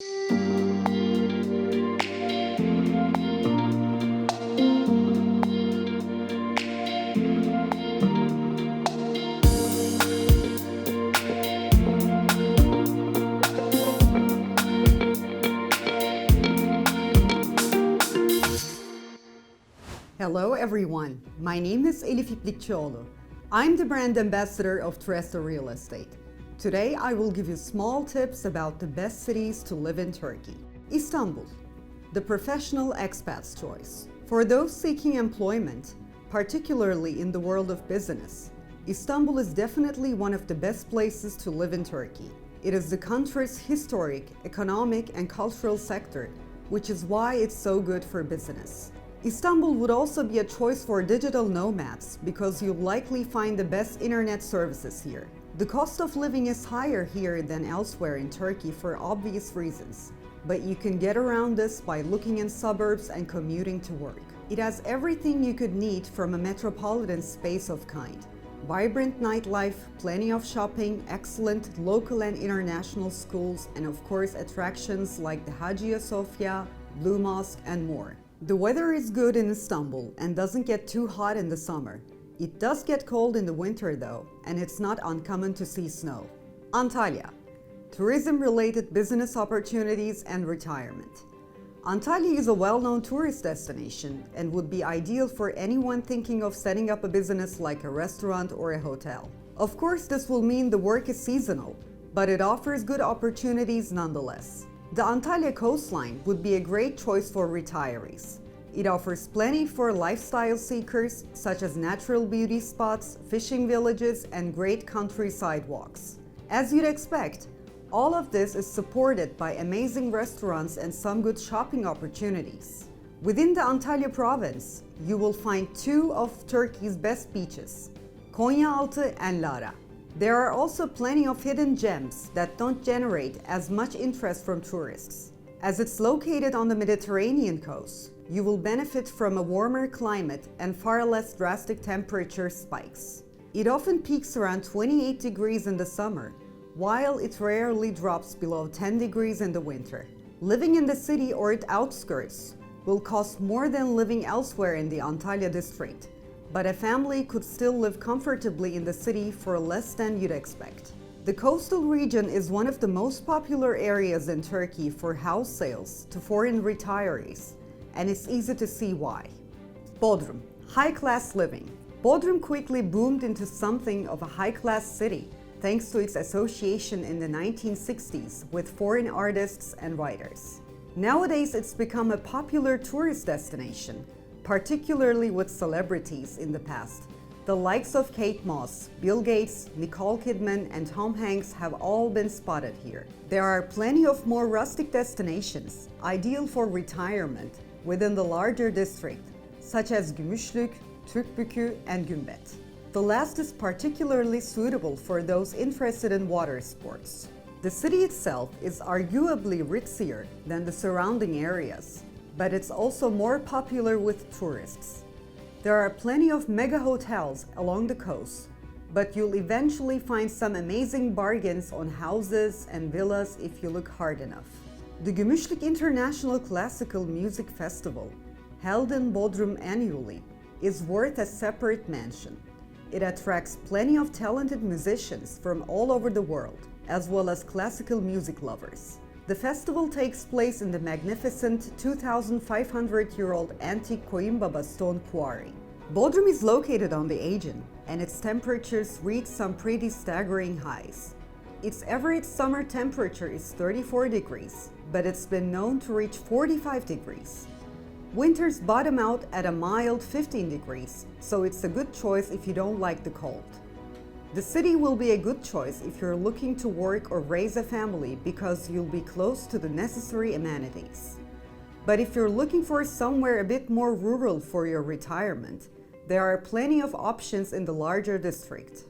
Hello everyone, my name is Elif İplikçioğlu. I'm the brand ambassador of Turesta Real Estate. Today I will give you small tips about the best cities to live in Turkey. Istanbul, the professional expat's choice. For those seeking employment, particularly in the world of business, Istanbul is definitely one of the best places to live in Turkey. It is the country's historic, economic and cultural sector, which is why it's so good for business. Istanbul would also be a choice for digital nomads because you'll likely find the best internet services here. The cost of living is higher here than elsewhere in Turkey for obvious reasons, but you can get around this by looking in suburbs and commuting to work. It has everything you could need from a metropolitan space of kind. Vibrant nightlife, plenty of shopping, excellent local and international schools, and of course attractions like the Hagia Sophia, Blue Mosque, and more. The weather is good in Istanbul and doesn't get too hot in the summer. It does get cold in the winter though, and it's not uncommon to see snow. Antalya, tourism-related business opportunities and retirement. Antalya is a well-known tourist destination and would be ideal for anyone thinking of setting up a business like a restaurant or a hotel. Of course, this will mean the work is seasonal, but it offers good opportunities nonetheless. The Antalya coastline would be a great choice for retirees. It offers plenty for lifestyle seekers, such as natural beauty spots, fishing villages, and great countryside walks. As you'd expect, all of this is supported by amazing restaurants and some good shopping opportunities. Within the Antalya province, you will find two of Turkey's best beaches, Konyaaltı and Lara. There are also plenty of hidden gems that don't generate as much interest from tourists. As it's located on the Mediterranean coast, you will benefit from a warmer climate and far less drastic temperature spikes. It often peaks around 28 degrees in the summer, while it rarely drops below 10 degrees in the winter. Living in the city or its outskirts will cost more than living elsewhere in the Antalya district, but a family could still live comfortably in the city for less than you'd expect. The coastal region is one of the most popular areas in Turkey for house sales to foreign retirees, and it's easy to see why. Bodrum, high-class living. Bodrum quickly boomed into something of a high-class city thanks to its association in the 1960s with foreign artists and writers. Nowadays, it's become a popular tourist destination, particularly with celebrities in the past. The likes of Kate Moss, Bill Gates, Nicole Kidman, and Tom Hanks have all been spotted here. There are plenty of more rustic destinations, ideal for retirement, within the larger district, such as Gümüşlük, Türkbükü, and Gümbet. The last is particularly suitable for those interested in water sports. The city itself is arguably ritzier than the surrounding areas, but it's also more popular with tourists. There are plenty of mega hotels along the coast, but you'll eventually find some amazing bargains on houses and villas if you look hard enough. The Gümüşlük International Classical Music Festival, held in Bodrum annually, is worth a separate mention. It attracts plenty of talented musicians from all over the world, as well as classical music lovers. The festival takes place in the magnificent 2,500-year-old antique Koyunbaba stone quarry. Bodrum is located on the Aegean, and its temperatures reach some pretty staggering highs. Its average summer temperature is 34 degrees, but it's been known to reach 45 degrees. Winters bottom out at a mild 15 degrees, so it's a good choice if you don't like the cold. The city will be a good choice if you're looking to work or raise a family because you'll be close to the necessary amenities. But if you're looking for somewhere a bit more rural for your retirement, there are plenty of options in the larger district.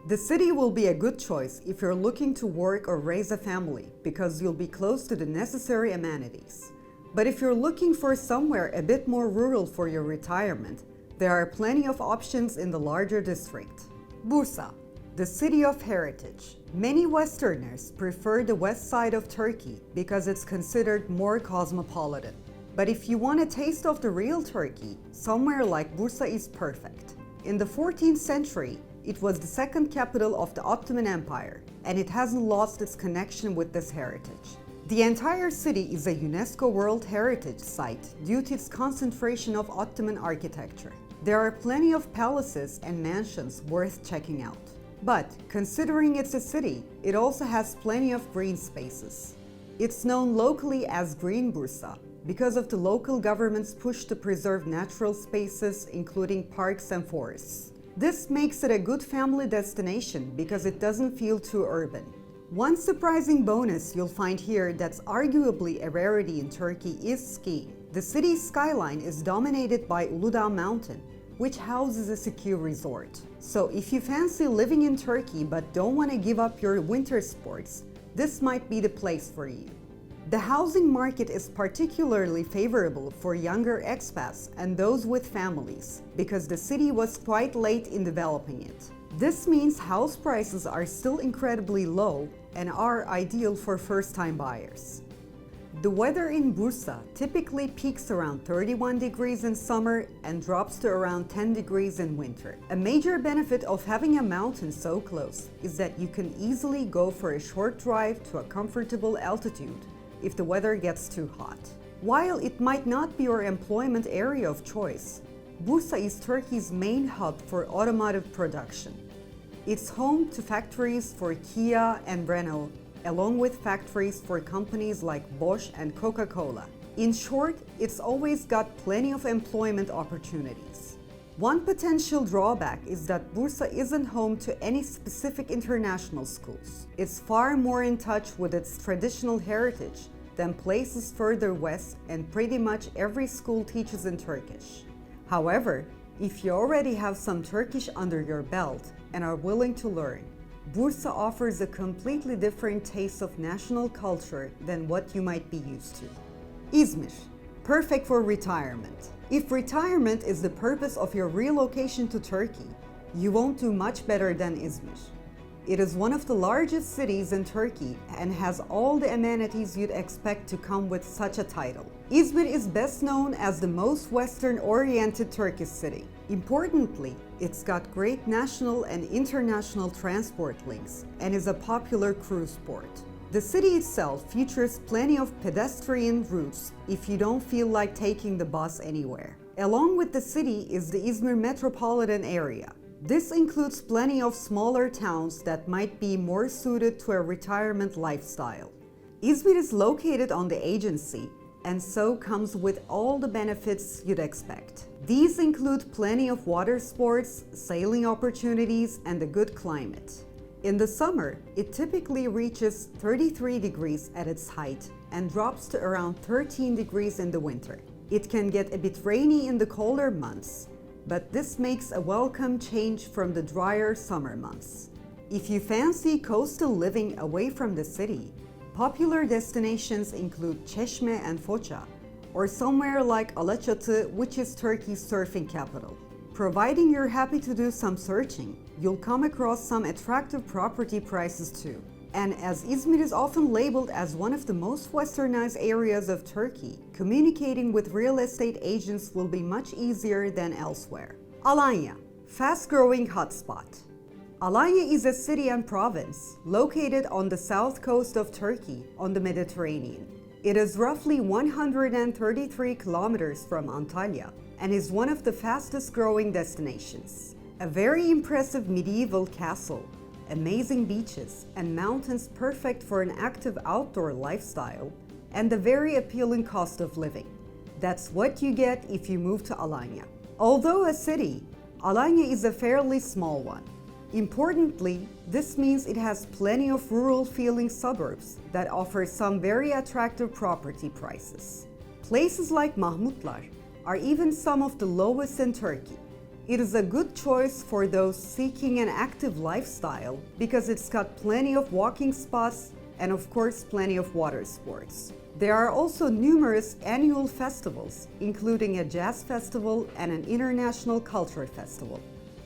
The city will be a good choice if you're looking to work or raise a family because you'll be close to the necessary amenities. But if you're looking for somewhere a bit more rural for your retirement, there are plenty of options in the larger district. Bursa, The city of heritage. Many Westerners prefer the west side of Turkey because it's considered more cosmopolitan. But if you want a taste of the real Turkey, somewhere like Bursa is perfect. In the 14th century, it was the second capital of the Ottoman Empire, and it hasn't lost its connection with this heritage. The entire city is a UNESCO World Heritage Site due to its concentration of Ottoman architecture. There are plenty of palaces and mansions worth checking out. But considering it's a city, it also has plenty of green spaces. It's known locally as Green Bursa because of the local government's push to preserve natural spaces, including parks and forests. This makes it a good family destination because it doesn't feel too urban. One surprising bonus you'll find here that's arguably a rarity in Turkey is skiing. The city's skyline is dominated by Uludağ Mountain, which houses a ski resort. So if you fancy living in Turkey but don't want to give up your winter sports, this might be the place for you. The housing market is particularly favorable for younger expats and those with families because the city was quite late in developing it. This means house prices are still incredibly low and are ideal for first-time buyers. The weather in Bursa typically peaks around 31 degrees in summer and drops to around 10 degrees in winter. A major benefit of having a mountain so close is that you can easily go for a short drive to a comfortable altitude if the weather gets too hot. While it might not be your employment area of choice, Bursa is Turkey's main hub for automotive production. It's home to factories for Kia and Renault, along with factories for companies like Bosch and Coca-Cola. In short, it's always got plenty of employment opportunities. One potential drawback is that Bursa isn't home to any specific international schools. It's far more in touch with its traditional heritage than places further west, and pretty much every school teaches in Turkish. However, if you already have some Turkish under your belt and are willing to learn, Bursa offers a completely different taste of national culture than what you might be used to. İzmir, perfect for retirement. If retirement is the purpose of your relocation to Turkey, you won't do much better than İzmir. It is one of the largest cities in Turkey and has all the amenities you'd expect to come with such a title. İzmir is best known as the most Western-oriented Turkish city. Importantly, it's got great national and international transport links and is a popular cruise port. The city itself features plenty of pedestrian routes if you don't feel like taking the bus anywhere. Along with the city is the İzmir metropolitan area. This includes plenty of smaller towns that might be more suited to a retirement lifestyle. İzmir is located on the Aegean and so comes with all the benefits you'd expect. These include plenty of water sports, sailing opportunities, and a good climate. In the summer, it typically reaches 33 degrees at its height and drops to around 13 degrees in the winter. It can get a bit rainy in the colder months, but this makes a welcome change from the drier summer months. If you fancy coastal living away from the city, popular destinations include Çeşme and Foça, or somewhere like Alaçatı, which is Turkey's surfing capital. Providing you're happy to do some searching, you'll come across some attractive property prices too. And as İzmir is often labeled as one of the most westernized areas of Turkey, communicating with real estate agents will be much easier than elsewhere. Alanya, fast-growing hotspot. Alanya is a city and province located on the south coast of Turkey on the Mediterranean. It is roughly 133 kilometers from Antalya and is one of the fastest growing destinations. A very impressive medieval castle, amazing beaches, and mountains perfect for an active outdoor lifestyle, and a very appealing cost of living. That's what you get if you move to Alanya. Although a city, Alanya is a fairly small one. Importantly, this means it has plenty of rural-feeling suburbs that offer some very attractive property prices. Places like Mahmutlar are even some of the lowest in Turkey. It is a good choice for those seeking an active lifestyle because it's got plenty of walking spots and of course plenty of water sports. There are also numerous annual festivals, including a jazz festival and an international culture festival.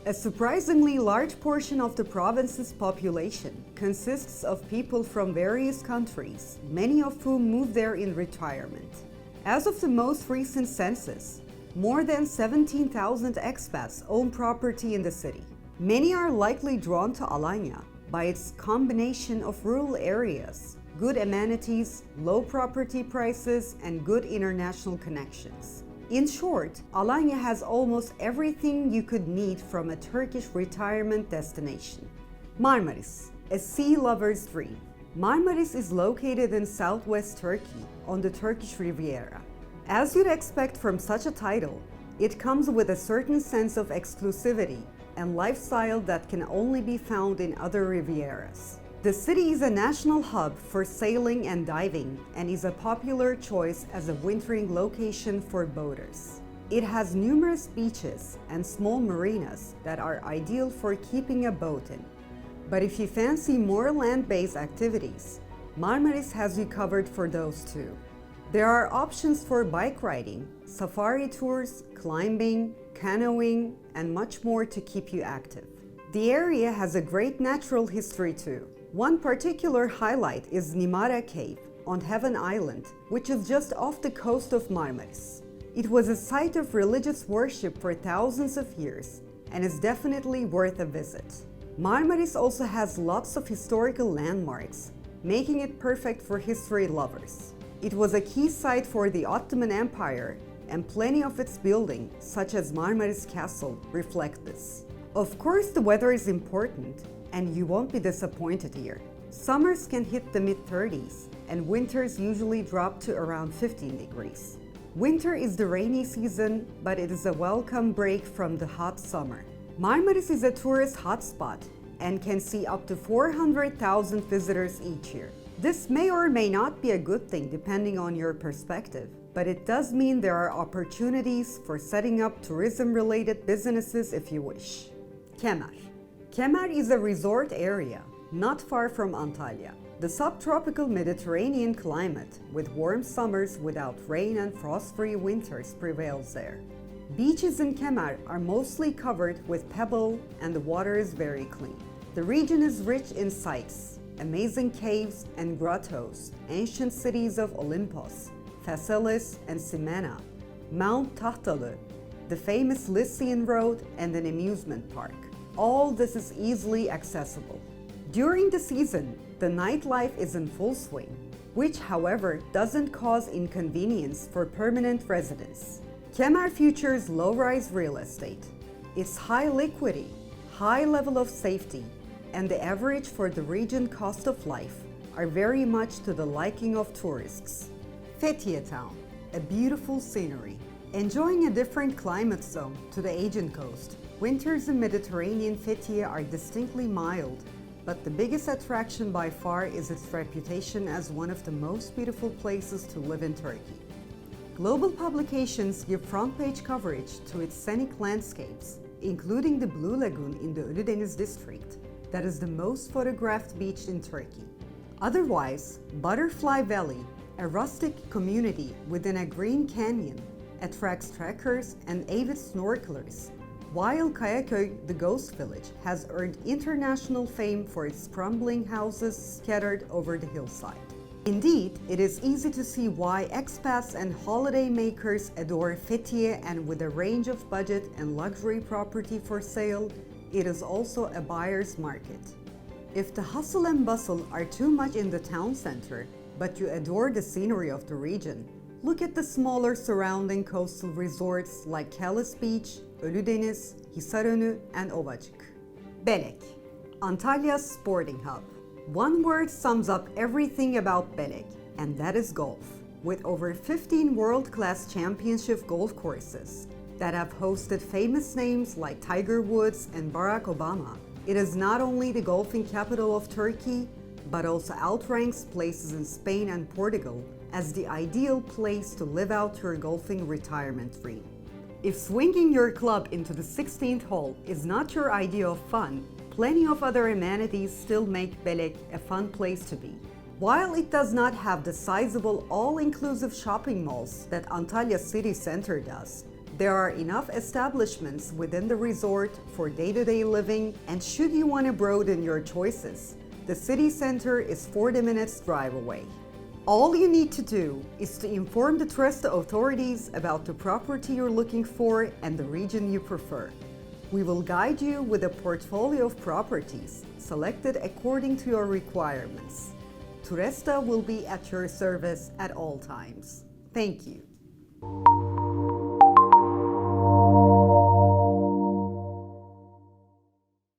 A surprisingly large portion of the province's population consists of people from various countries, many of whom move there in retirement. As of the most recent census, more than 17,000 expats own property in the city. Many are likely drawn to Alanya by its combination of rural areas, good amenities, low property prices, and good international connections. In short, Alanya has almost everything you could need from a Turkish retirement destination. Marmaris, a sea lover's dream. Marmaris is located in southwest Turkey on the Turkish Riviera. As you'd expect from such a title, it comes with a certain sense of exclusivity and lifestyle that can only be found in other Rivieras. The city is a national hub for sailing and diving and is a popular choice as a wintering location for boaters. It has numerous beaches and small marinas that are ideal for keeping a boat in. But if you fancy more land-based activities, Marmaris has you covered for those too. There are options for bike riding, safari tours, climbing, canoeing, and much more to keep you active. The area has a great natural history too. One particular highlight is Nimara Cave on Heaven Island, which is just off the coast of Marmaris. It was a site of religious worship for thousands of years and is definitely worth a visit. Marmaris also has lots of historical landmarks, making it perfect for history lovers. It was a key site for the Ottoman Empire, and plenty of its buildings, such as Marmaris Castle, reflect this. Of course, the weather is important, and you won't be disappointed here. Summers can hit the mid-30s, and winters usually drop to around 15 degrees. Winter is the rainy season, but it is a welcome break from the hot summer. Marmaris is a tourist hotspot and can see up to 400,000 visitors each year. This may or may not be a good thing depending on your perspective, but it does mean there are opportunities for setting up tourism-related businesses if you wish. Kemer. Kemer is a resort area not far from Antalya. The subtropical Mediterranean climate with warm summers without rain and frost-free winters prevails there. Beaches in Kemer are mostly covered with pebble and the water is very clean. The region is rich in sights, amazing caves and grottos, ancient cities of Olympos, Phaselis and Simena, Mount Tahtalı, the famous Lycian Road, and an amusement park. All this is easily accessible. During the season, the nightlife is in full swing, which, however, doesn't cause inconvenience for permanent residents. Kemer features low-rise real estate. Its high liquidity, high level of safety, and the average for the region cost of life are very much to the liking of tourists. Fethiye Town, a beautiful scenery. Enjoying a different climate zone to the Aegean coast, winters in Mediterranean Fethiye are distinctly mild, but the biggest attraction by far is its reputation as one of the most beautiful places to live in Turkey. Global publications give front-page coverage to its scenic landscapes, including the Blue Lagoon in the Ölüdeniz district, that is the most photographed beach in Turkey. Otherwise, Butterfly Valley, a rustic community within a green canyon, attracts trekkers and avid snorkelers, while Kayaköy, the ghost village, has earned international fame for its crumbling houses scattered over the hillside. Indeed, it is easy to see why expats and holiday makers adore Fethiye, and with a range of budget and luxury property for sale, it is also a buyer's market. If the hustle and bustle are too much in the town center, but you adore the scenery of the region, look at the smaller surrounding coastal resorts like Kalis Beach, Ölüdeniz, Hisarönü, and Ovacık. Belek, Antalya's sporting hub. One word sums up everything about Belek, and that is golf. With over 15 world-class championship golf courses that have hosted famous names like Tiger Woods and Barack Obama, it is not only the golfing capital of Turkey, but also outranks places in Spain and Portugal as the ideal place to live out your golfing retirement dream. If swinging your club into the 16th hole is not your idea of fun, plenty of other amenities still make Belek a fun place to be. While it does not have the sizable all-inclusive shopping malls that Antalya city center does, There are enough establishments within the resort for day-to-day living, and should you want to broaden your choices, the city center is 40 minutes drive away. All you need to do is to inform the Turesta authorities about the property you're looking for and the region you prefer. We will guide you with a portfolio of properties selected according to your requirements. Turesta will be at your service at all times. Thank you.